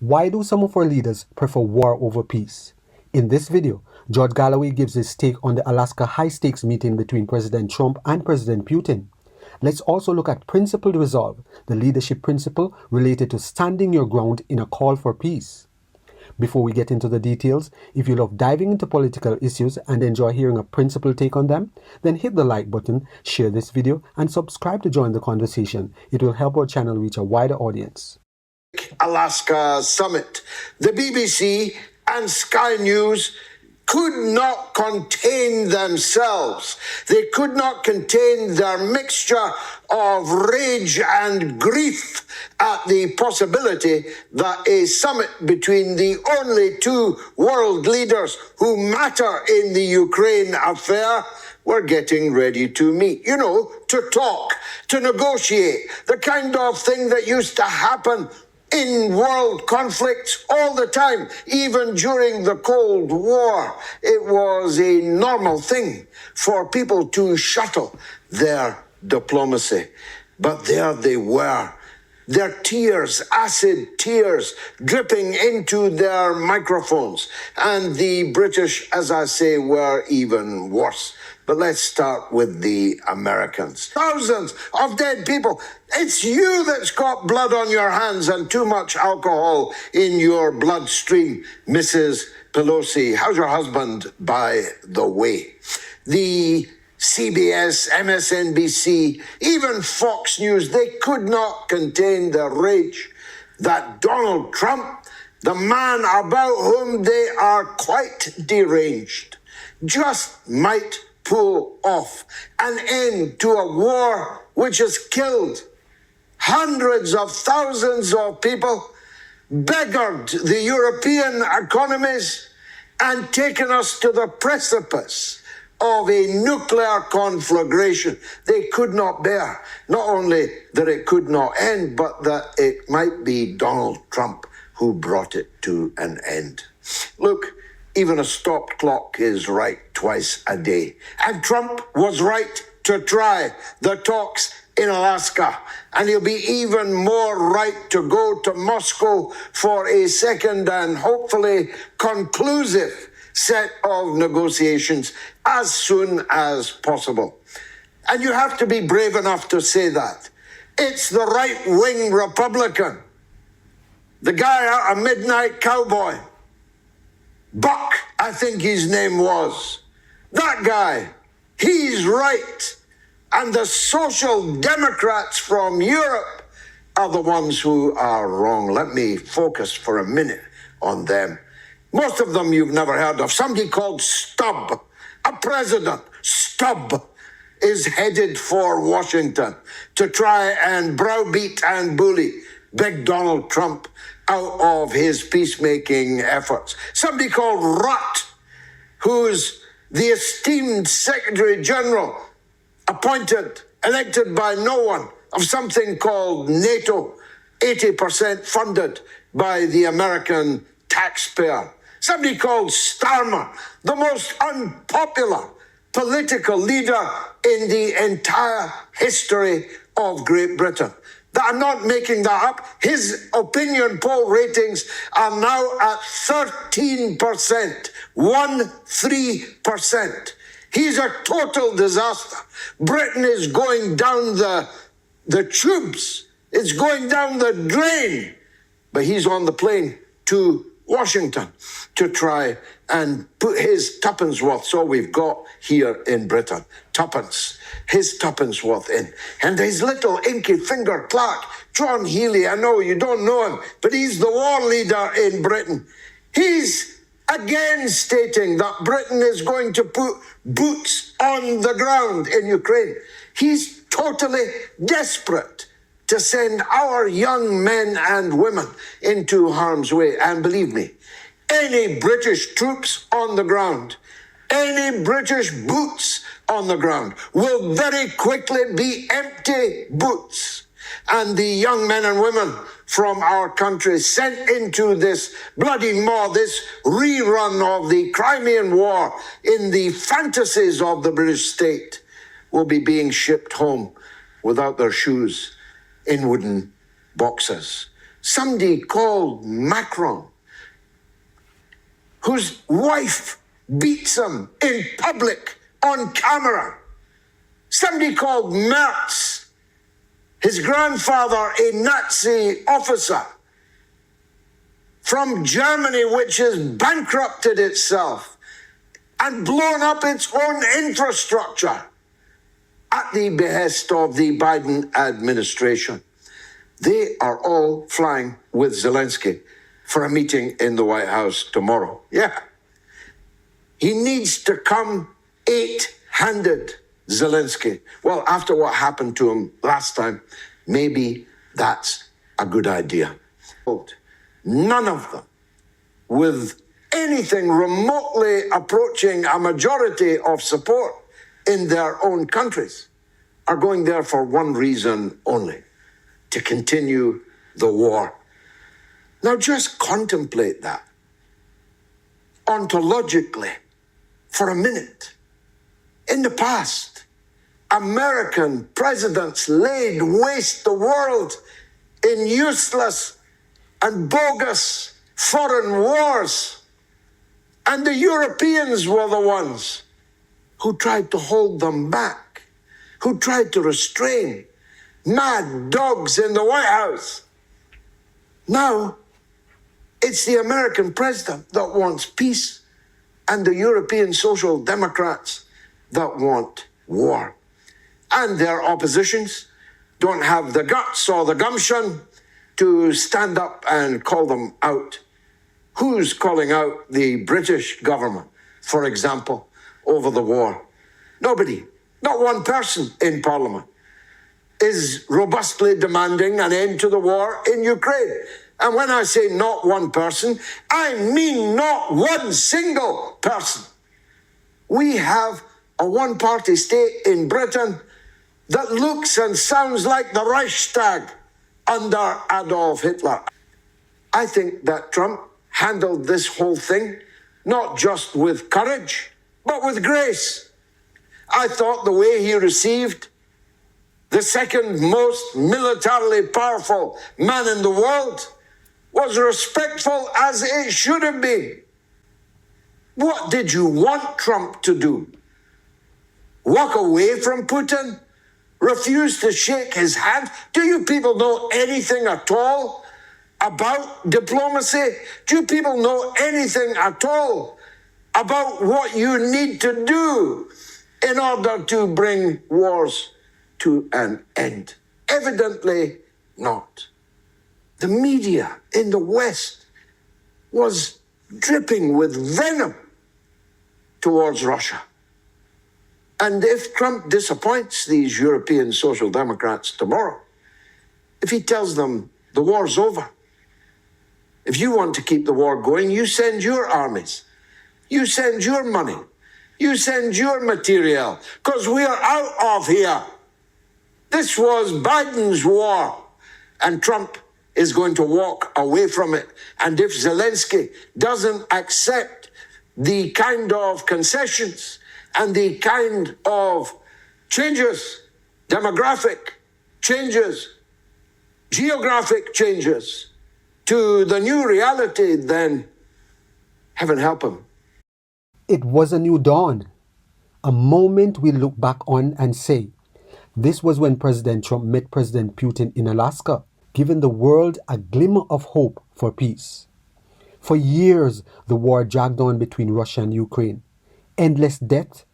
Why do some of our leaders prefer war over peace? In this video, George Galloway gives his take on the Alaska high-stakes meeting between President Trump and President Putin. Let's also look at principled resolve, the leadership principle related to standing your ground in a call for peace. Before we get into the details, if you love diving into political issues and enjoy hearing a principled take on them, then hit the like button, share this video, and subscribe to join the conversation. It will help our channel reach a wider audience. Alaska summit. The BBC and Sky News could not contain themselves. They could not contain their mixture of rage and grief at the possibility that a summit between the only two world leaders who matter in the Ukraine affair were getting ready to meet. You know, to talk, to negotiate, the kind of thing that used to happen in world conflicts all the time, even during the Cold War. It was a normal thing for people to shuttle their diplomacy. But there they were, their tears, acid tears, dripping into their microphones. And the British, as I say, were even worse. But let's start with the Americans. Thousands of dead people. It's you that's got blood on your hands and too much alcohol in your bloodstream, Mrs. Pelosi. How's your husband, by the way? The CBS, MSNBC, even Fox News, they could not contain their rage that Donald Trump, the man about whom they are quite deranged, just might pull off an end to a war which has killed hundreds of thousands of people, beggared the European economies, and taken us to the precipice of a nuclear conflagration they could not bear. Not only that it could not end, but that it might be Donald Trump who brought it to an end. Look, even a stopped clock is right twice a day. And Trump was right to try the talks in Alaska. And he'll be even more right to go to Moscow for a second and hopefully conclusive set of negotiations as soon as possible. And you have to be brave enough to say that. It's the right-wing Republican, the guy out of Midnight Cowboy, Buck, I think his name was. That guy, he's right. And the social democrats from Europe are the ones who are wrong. Let me focus for a minute on them. Most of them you've never heard of. Somebody called Stubb, a president. Stubb is headed for Washington to try and browbeat and bully big Donald Trump out of his peacemaking efforts. Somebody called Rutt, who's the esteemed Secretary General, appointed, elected by no one, of something called NATO, 80% funded by the American taxpayer. Somebody called Starmer, the most unpopular political leader in the entire history of Great Britain. I'm not making that up. His opinion poll ratings are now at 13%, 13%. He's a total disaster. Britain is going down the tubes. It's going down the drain. But he's on the plane to Washington to try and put his tuppence worth, so we've got here in Britain, tuppence, his tuppence worth in. And his little inky finger clerk, John Healey, I know you don't know him, but he's the war leader in Britain. He's again stating that Britain is going to put boots on the ground in Ukraine. He's totally desperate to send our young men and women into harm's way. And believe me, any British troops on the ground, any British boots on the ground will very quickly be empty boots. And the young men and women from our country sent into this bloody maw, this rerun of the Crimean War in the fantasies of the British state, will be being shipped home without their shoes in wooden boxes. Somebody called Macron, whose wife beats him in public on camera. Somebody called Merz, his grandfather, a Nazi officer from Germany, which has bankrupted itself and blown up its own infrastructure at the behest of the Biden administration. They are all flying with Zelensky for a meeting in the White House tomorrow. Yeah. He needs to come eight-handed, Zelensky. Well, after what happened to him last time, maybe that's a good idea. None of them with anything remotely approaching a majority of support in their own countries are going there for one reason only: to continue the war. Now just contemplate that ontologically for a minute. In the past, American presidents laid waste the world in useless and bogus foreign wars. And the Europeans were the ones who tried to hold them back, who tried to restrain mad dogs in the White House. Now, it's the American president that wants peace and the European Social Democrats that want war. And their oppositions don't have the guts or the gumption to stand up and call them out. Who's calling out the British government, for example, over the war? Nobody, not one person in Parliament is robustly demanding an end to the war in Ukraine. And when I say not one person, I mean not one single person. We have a one-party state in Britain that looks and sounds like the Reichstag under Adolf Hitler. I think that Trump handled this whole thing not just with courage, but with grace. I thought the way he received the second most militarily powerful man in the world was respectful as it should have been. What did you want Trump to do? Walk away from Putin? Refuse to shake his hand? Do you people know anything at all about diplomacy? Do you people know anything at all about what you need to do in order to bring wars to an end? Evidently not. The media in the West was dripping with venom towards Russia. And if Trump disappoints these European Social Democrats tomorrow, if he tells them the war's over, if you want to keep the war going, you send your armies, you send your money, you send your material, because we are out of here. This was Biden's war, and Trump is going to walk away from it. And if Zelensky doesn't accept the kind of concessions and the kind of changes, demographic changes, geographic changes to the new reality, then heaven help him. It was a new dawn, a moment we look back on and say, this was when President Trump met President Putin in Alaska, giving the world a glimmer of hope for peace. For years, the war dragged on between Russia and Ukraine. Endless death,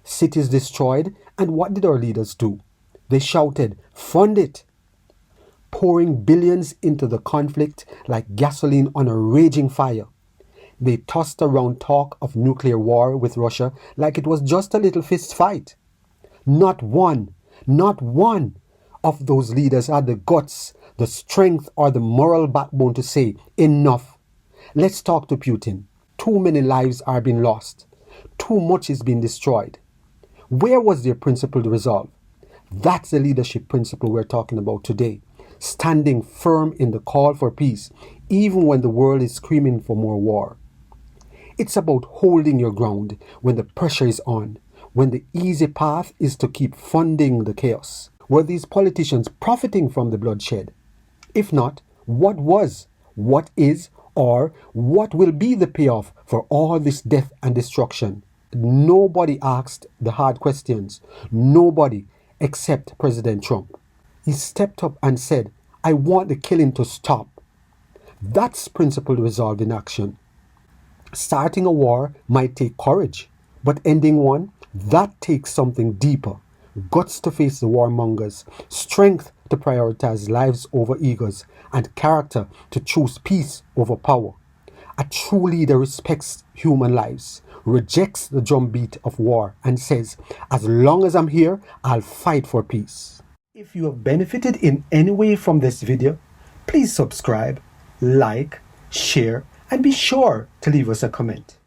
cities destroyed, and what did our leaders do? They shouted, "Fund it!" pouring billions into the conflict like gasoline on a raging fire. They tossed around talk of nuclear war with Russia like it was just a little fist fight. Not one of those leaders had the guts, the strength, or the moral backbone to say, enough. Let's talk to Putin. Too many lives are being lost. Too much is being destroyed. Where was their principled resolve? That's the leadership principle we're talking about today. Standing firm in the call for peace, even when the world is screaming for more war. It's about holding your ground when the pressure is on, when the easy path is to keep funding the chaos. Were these politicians profiting from the bloodshed? If not, What was, what is, or what will be the payoff for all this death and destruction? Nobody asked the hard questions. Nobody except President Trump. He stepped up and said, I want the killing to stop. That's principled resolve in action. Starting a war might take courage, but ending one, that takes something deeper. Guts to face the warmongers, strength to prioritize lives over egos, and character to choose peace over power. A true leader respects human lives, rejects the drumbeat of war, and says, as long as I'm here, I'll fight for peace. If you have benefited in any way from this video, please subscribe, like, share, and be sure to leave us a comment.